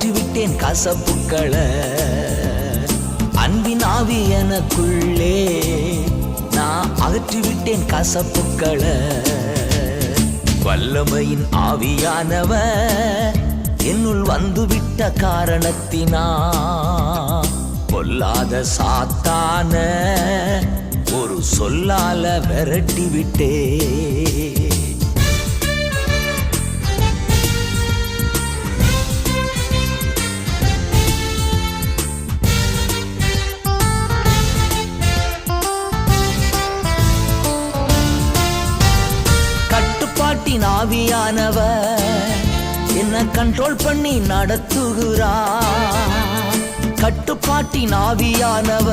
அகற்றிவிட்டேன் கசப்புக்களை. அன்பின் ஆவி எனக்குள்ளே நான் அகற்றிவிட்டேன் கசப்புக்களை. வல்லமையின் ஆவியானவ என்னுள் வந்துவிட்ட காரணத்தினா பொல்லாத சாத்தான ஒரு சொல்லால விரட்டி விட்டே. கட்டுப்பாட்டின் ஆவியானவ என்ன கண்ட்ரோல் பண்ணி நடத்துகிறா. கட்டுப்பாட்டின் ஆவியானவ